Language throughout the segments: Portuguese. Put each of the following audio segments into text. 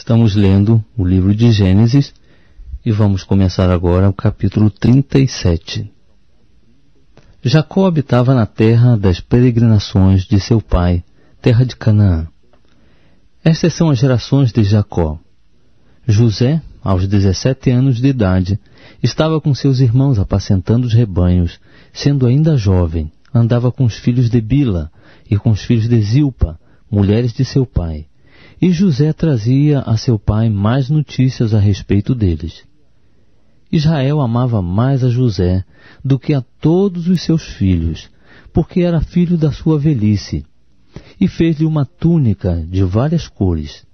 Estamos lendo o livro de Gênesis e vamos começar agora o capítulo 37. Jacó habitava na terra das peregrinações de seu pai, terra de Canaã. Estas são as gerações de Jacó. José, aos 17 anos de idade, estava com seus irmãos apacentando os rebanhos, sendo ainda jovem, andava com os filhos de Bila e com os filhos de Zilpa, mulheres de seu pai. E José trazia a seu pai mais notícias a respeito deles. Israel amava mais a José do que a todos os seus filhos, porque era filho da sua velhice, e fez-lhe uma túnica de várias cores.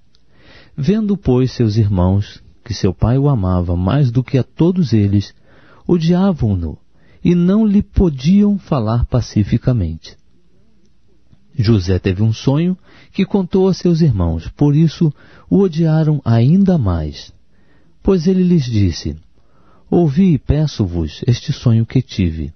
Vendo, pois, seus irmãos, que seu pai o amava mais do que a todos eles, odiavam-no e não lhe podiam falar pacificamente. José teve um sonho que contou a seus irmãos, por isso o odiaram ainda mais. Pois ele lhes disse: Ouvi, peço-vos, este sonho que tive.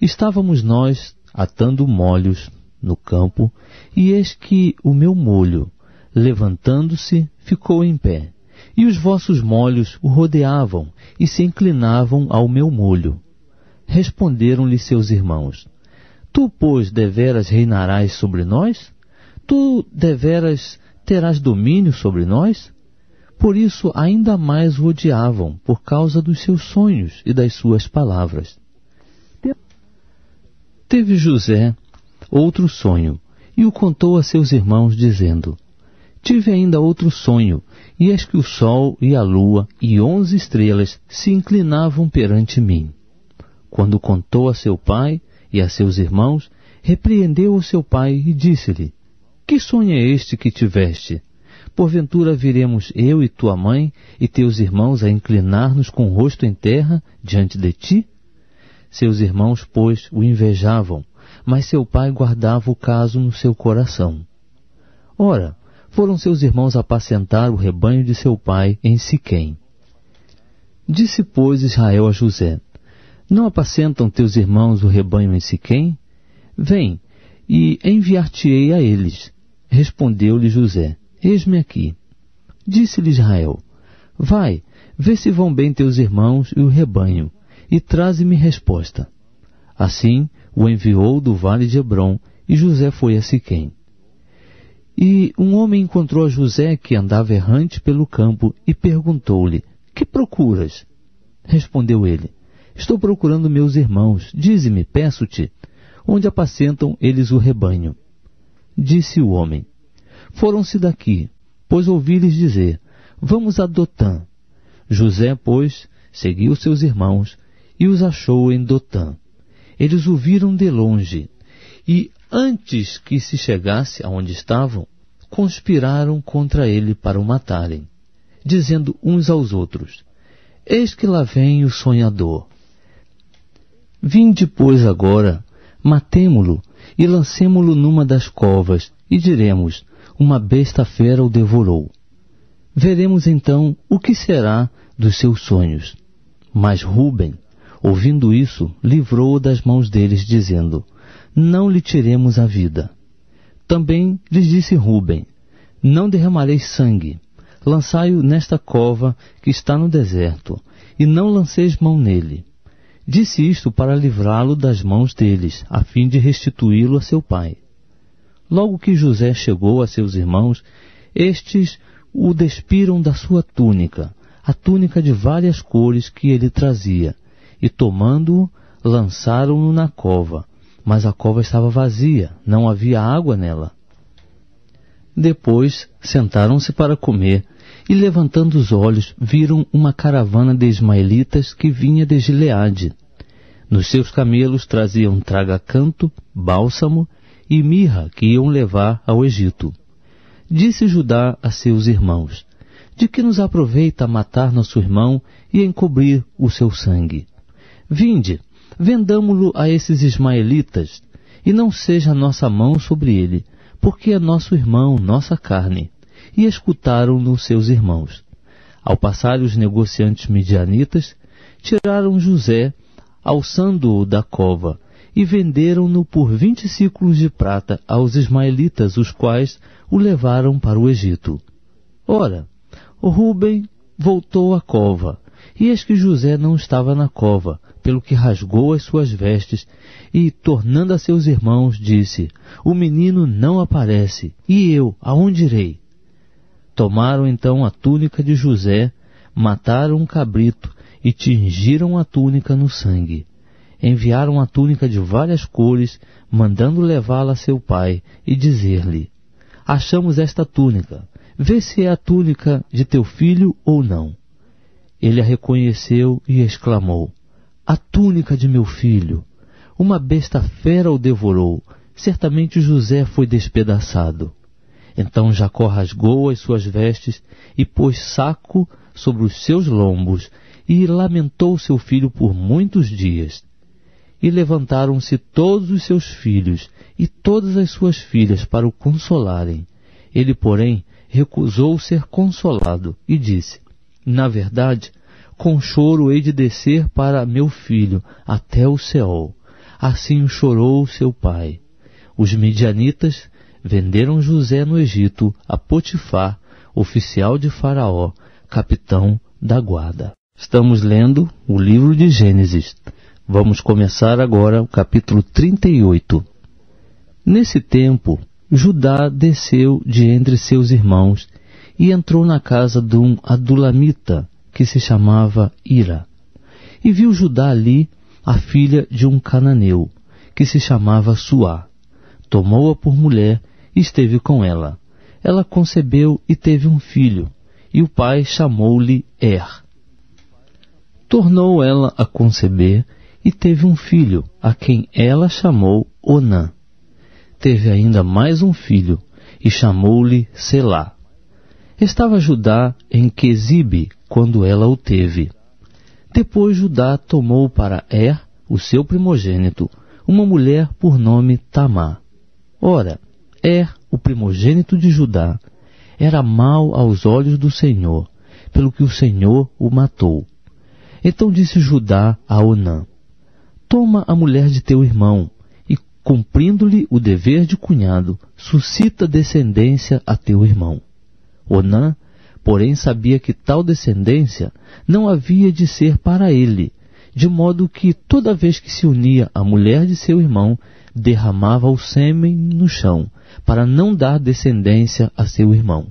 Estávamos nós atando molhos no campo, e eis que o meu molho, levantando-se, ficou em pé, e os vossos molhos o rodeavam e se inclinavam ao meu molho. Responderam-lhe seus irmãos: Tu, pois, deveras reinarás sobre nós? Tu, deveras, terás domínio sobre nós? Por isso, ainda mais o odiavam, por causa dos seus sonhos e das suas palavras. Teve José outro sonho, e o contou a seus irmãos, dizendo: Tive ainda outro sonho, e eis que o sol e a lua e 11 estrelas se inclinavam perante mim. Quando contou a seu pai e a seus irmãos, repreendeu o seu pai e disse-lhe: Que sonho é este que tiveste? Porventura viremos eu e tua mãe e teus irmãos a inclinar-nos com o rosto em terra diante de ti? Seus irmãos, pois, o invejavam, mas seu pai guardava o caso no seu coração. Ora, foram seus irmãos apacentar o rebanho de seu pai em Siquém. Disse, pois, Israel a José: Não apacentam teus irmãos o rebanho em Siquém? Vem, e enviar-te-ei a eles. Respondeu-lhe José: Eis-me aqui. Disse-lhe Israel: Vai, vê se vão bem teus irmãos e o rebanho, e traze-me resposta. Assim o enviou do vale de Hebrom, e José foi a Siquém. E um homem encontrou a José, que andava errante pelo campo, e perguntou-lhe: Que procuras? Respondeu ele: Estou procurando meus irmãos. Dize-me, peço-te, onde apacentam eles o rebanho? Disse o homem: Foram-se daqui, pois ouvi-lhes dizer: Vamos a Dotã. José, pois, seguiu seus irmãos e os achou em Dotã. Eles o viram de longe e, antes que se chegasse aonde estavam, conspiraram contra ele para o matarem, dizendo uns aos outros: Eis que lá vem o sonhador. Vinde, pois, agora, matemo-lo e lancemo-lo numa das covas, e diremos: Uma besta fera o devorou. Veremos então o que será dos seus sonhos. Mas Ruben, ouvindo isso, livrou-o das mãos deles, dizendo: Não lhe tiremos a vida. Também lhes disse Ruben: Não derramareis sangue. Lançai-o nesta cova que está no deserto, e não lanceis mão nele. Disse isto para livrá-lo das mãos deles, a fim de restituí-lo a seu pai. Logo que José chegou a seus irmãos, estes o despiram da sua túnica, a túnica de várias cores que ele trazia, e tomando-o, lançaram-no na cova, mas a cova estava vazia, não havia água nela. Depois sentaram-se para comer, e levantando os olhos, viram uma caravana de ismaelitas que vinha de Gileade. Nos seus camelos traziam traga-canto, bálsamo e mirra que iam levar ao Egito. Disse Judá a seus irmãos: De que nos aproveita matar nosso irmão e encobrir o seu sangue? Vinde, vendamo-lo a esses ismaelitas, e não seja nossa mão sobre ele, porque é nosso irmão, nossa carne. E escutaram-no seus irmãos. Ao passarem os negociantes midianitas, tiraram José, alçando-o da cova, e venderam-no por 20 ciclos de prata aos ismaelitas, os quais o levaram para o Egito. Ora, Rúben voltou à cova, e eis que José não estava na cova, pelo que rasgou as suas vestes, e, tornando a seus irmãos, disse: o menino não aparece, e eu, aonde irei? Tomaram então a túnica de José, mataram um cabrito, e tingiram a túnica no sangue. Enviaram a túnica de várias cores, mandando levá-la a seu pai, e dizer-lhe: achamos esta túnica, vê se é a túnica de teu filho ou não. Ele a reconheceu e exclamou: a túnica de meu filho! Uma besta fera o devorou, certamente José foi despedaçado. Então Jacó rasgou as suas vestes e pôs saco sobre os seus lombos, e lamentou seu filho por muitos dias. E levantaram-se todos os seus filhos e todas as suas filhas para o consolarem. Ele, porém, recusou ser consolado e disse: na verdade, com choro hei de descer para meu filho até o Seol. Assim chorou seu pai. Os midianitas venderam José no Egito a Potifar, oficial de Faraó, capitão da guarda. Estamos lendo o livro de Gênesis. Vamos começar agora o capítulo 38. Nesse tempo, Judá desceu de entre seus irmãos e entrou na casa de um adulamita, que se chamava Ira. E viu Judá ali a filha de um cananeu, que se chamava Suá. Tomou-a por mulher e esteve com ela. Ela concebeu e teve um filho, e o pai chamou-lhe Tornou ela a conceber e teve um filho, a quem ela chamou Onã. Teve ainda mais um filho, e chamou-lhe Selá. Estava Judá em Quezibe, quando ela o teve. Depois Judá tomou para o seu primogênito, uma mulher por nome Tamar. Ora, o primogênito de Judá, era mau aos olhos do Senhor, pelo que o Senhor o matou. Então disse Judá a Onã: toma a mulher de teu irmão, e, cumprindo-lhe o dever de cunhado, suscita descendência a teu irmão. Onã, porém, sabia que tal descendência não havia de ser para ele, de modo que toda vez que se unia à mulher de seu irmão, derramava o sêmen no chão, para não dar descendência a seu irmão.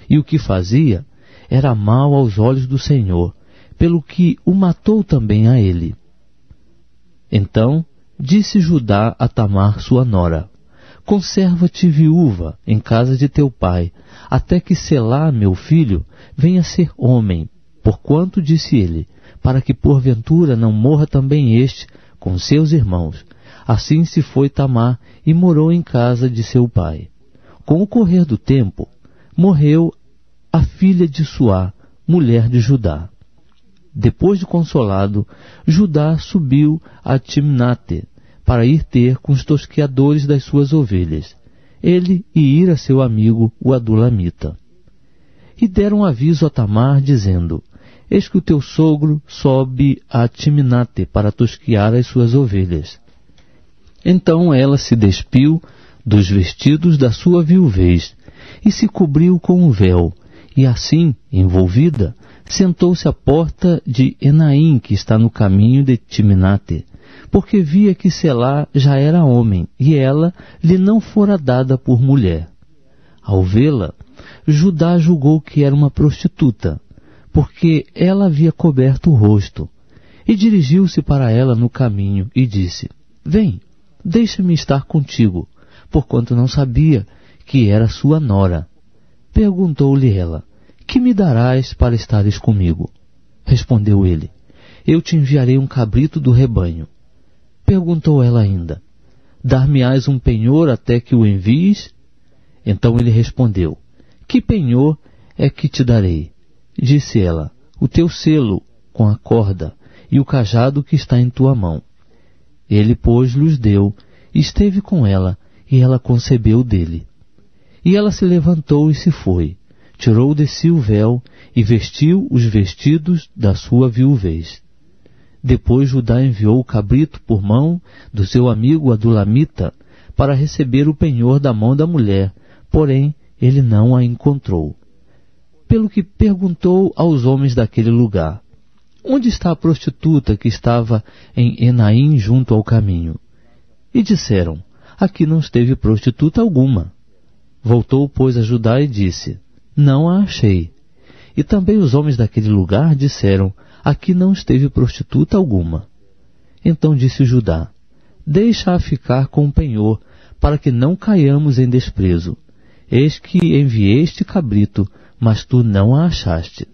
E o que fazia era mal aos olhos do Senhor, pelo que o matou também a ele. Então disse Judá a Tamar sua nora: conserva-te viúva em casa de teu pai, até que Selá, meu filho, venha ser homem, porquanto, disse ele, para que porventura não morra também este com seus irmãos. Assim se foi Tamar e morou em casa de seu pai. Com o correr do tempo, morreu a filha de Suá, mulher de Judá. Depois de consolado, Judá subiu a Timnate, para ir ter com os tosqueadores das suas ovelhas, ele e Ira seu amigo, o adulamita. E deram aviso a Tamar, dizendo: eis que o teu sogro sobe a Timnate para tosquear as suas ovelhas. Então ela se despiu dos vestidos da sua viuvez, e se cobriu com um véu, e assim, envolvida, sentou-se à porta de Enaim, que está no caminho de Timnate, porque via que Selá já era homem, e ela lhe não fora dada por mulher. Ao vê-la, Judá julgou que era uma prostituta, porque ela havia coberto o rosto, e dirigiu-se para ela no caminho, e disse: vem, deixa-me estar contigo, porquanto não sabia que era sua nora. Perguntou-lhe ela: que me darás para estares comigo? Respondeu ele: eu te enviarei um cabrito do rebanho. Perguntou ela ainda: dar-me-ás um penhor até que o envies? Então ele respondeu: que penhor é que te darei? Disse ela: o teu selo com a corda e o cajado que está em tua mão. Ele, pois, lhes deu, e esteve com ela, e ela concebeu dele. E ela se levantou e se foi, tirou de si o véu, e vestiu os vestidos da sua viuvez. Depois Judá enviou o cabrito por mão do seu amigo adulamita, para receber o penhor da mão da mulher, porém ele não a encontrou. pelo que perguntou aos homens daquele lugar: onde está a prostituta que estava em Enaim junto ao caminho? E disseram: aqui não esteve prostituta alguma. Voltou, pois, a Judá e disse: não a achei. E também os homens daquele lugar disseram: aqui não esteve prostituta alguma. Então disse Judá: deixa-a ficar com o penhor, para que não caiamos em desprezo. Eis que enviei este cabrito, mas tu não a achaste.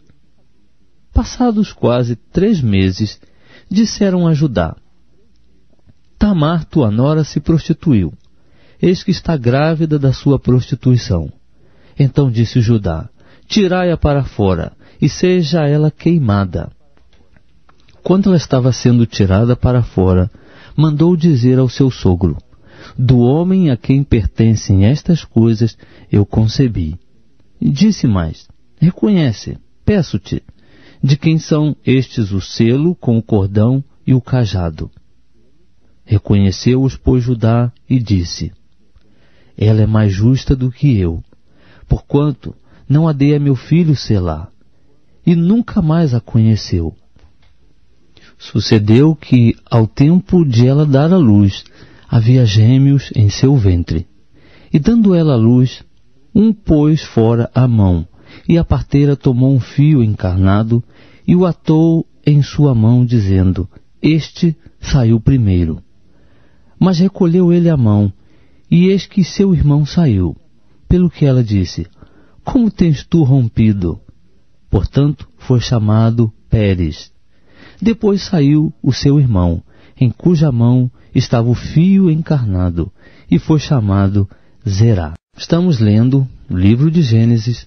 Passados quase 3 meses, disseram a Judá: Tamar, tua nora, se prostituiu. Eis que está grávida da sua prostituição. Então disse Judá: tirai-a para fora, e seja ela queimada. Quando ela estava sendo tirada para fora, mandou dizer ao seu sogro: do homem a quem pertencem estas coisas eu concebi. E disse mais: reconhece, peço-te, de quem são estes o selo com o cordão e o cajado. Reconheceu-os, pois, Judá, e disse: ela é mais justa do que eu, porquanto não a dei a meu filho Selá, e nunca mais a conheceu. Sucedeu que, ao tempo de ela dar à luz, havia gêmeos em seu ventre. E dando ela à luz, um pôs fora a mão, e a parteira tomou um fio encarnado e o atou em sua mão, dizendo: este saiu primeiro. Mas recolheu ele a mão, e eis que seu irmão saiu. Pelo que ela disse: como tens tu rompido? Portanto, foi chamado Pérez. Depois saiu o seu irmão, em cuja mão estava o fio encarnado, e foi chamado Zerá. Estamos lendo o livro de Gênesis.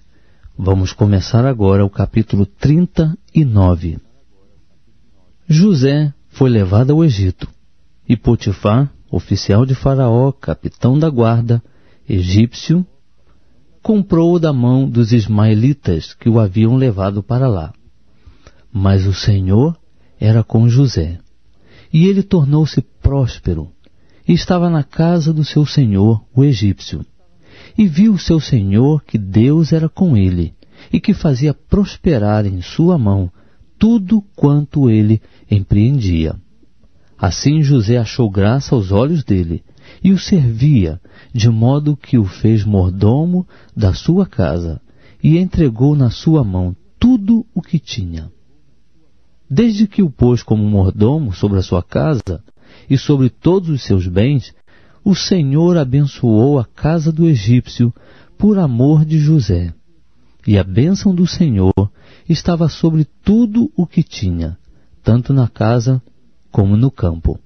Vamos começar agora o capítulo 39. José foi levado ao Egito, e Potifar, oficial de Faraó, capitão da guarda, egípcio, comprou-o da mão dos ismaelitas que o haviam levado para lá. Mas o Senhor era com José, e ele tornou-se próspero, e estava na casa do seu senhor, o egípcio. E viu o seu senhor que Deus era com ele, e que fazia prosperar em sua mão tudo quanto ele empreendia. Assim José achou graça aos olhos dele, e o servia, de modo que o fez mordomo da sua casa, e entregou na sua mão tudo o que tinha. Desde que o pôs como mordomo sobre a sua casa e sobre todos os seus bens, o Senhor abençoou a casa do egípcio por amor de José. E a bênção do Senhor estava sobre tudo o que tinha, tanto na casa como no campo.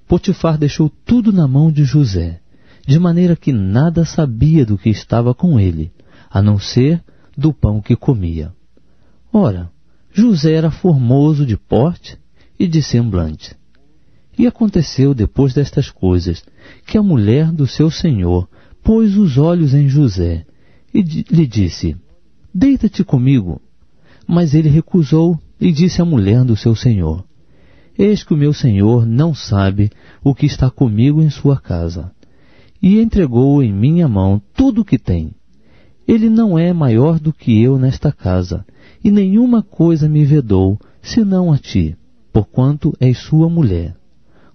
Potifar deixou tudo na mão de José, de maneira que nada sabia do que estava com ele, a não ser do pão que comia. Ora, José era formoso de porte e de semblante. E aconteceu, depois destas coisas, que a mulher do seu senhor pôs os olhos em José e lhe disse: deita-te comigo. Mas ele recusou e disse à mulher do seu senhor: eis que o meu senhor não sabe o que está comigo em sua casa, e entregou em minha mão tudo o que tem. Ele não é maior do que eu nesta casa, e nenhuma coisa me vedou, senão a ti, porquanto és sua mulher.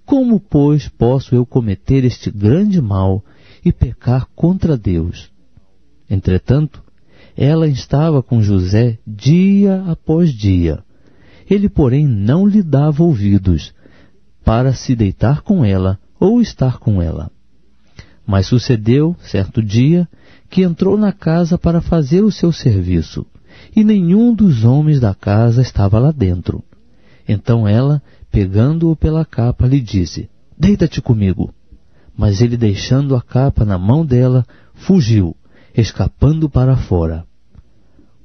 Como, pois, posso eu cometer este grande mal e pecar contra Deus? Entretanto, ela estava com José dia após dia. Ele, porém, não lhe dava ouvidos para se deitar com ela ou estar com ela. Mas sucedeu, certo dia, que entrou na casa para fazer o seu serviço, e nenhum dos homens da casa estava lá dentro. Então ela, pegando-o pela capa, lhe disse: deita-te comigo. Mas ele, deixando a capa na mão dela, fugiu, escapando para fora.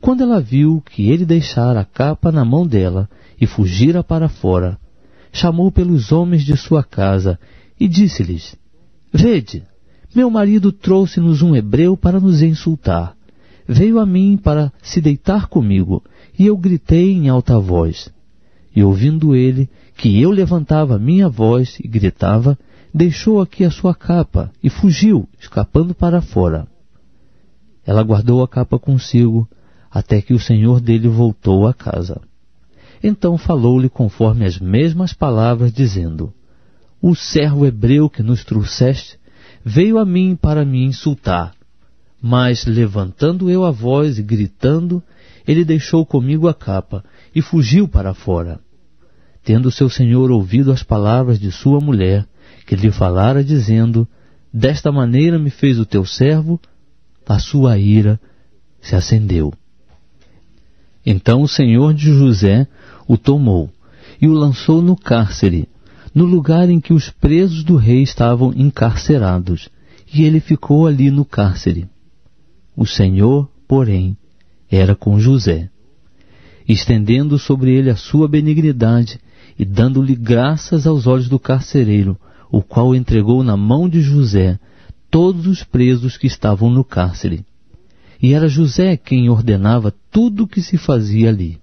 Quando ela viu que ele deixara a capa na mão dela e fugira para fora, chamou pelos homens de sua casa e disse-lhes: vede, meu marido trouxe-nos um hebreu para nos insultar. Veio a mim para se deitar comigo, e eu gritei em alta voz. E ouvindo ele que eu levantava minha voz e gritava, deixou aqui a sua capa e fugiu, escapando para fora. Ela guardou a capa consigo, até que o senhor dele voltou à casa. Então falou-lhe conforme as mesmas palavras, dizendo: o servo hebreu que nos trouxeste veio a mim para me insultar. Mas, levantando eu a voz e gritando, ele deixou comigo a capa e fugiu para fora. Tendo seu senhor ouvido as palavras de sua mulher, que lhe falara, dizendo: desta maneira me fez o teu servo, a sua ira se acendeu. Então o senhor de José o tomou e o lançou no cárcere, no lugar em que os presos do rei estavam encarcerados, e ele ficou ali no cárcere. O Senhor, porém, era com José, estendendo sobre ele a sua benignidade e dando-lhe graças aos olhos do carcereiro, o qual entregou na mão de José todos os presos que estavam no cárcere. E era José quem ordenava tudo o que se fazia ali.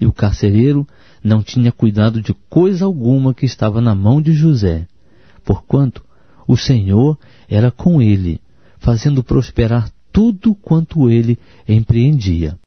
E o carcereiro não tinha cuidado de coisa alguma que estava na mão de José, porquanto o Senhor era com ele, fazendo prosperar tudo quanto ele empreendia.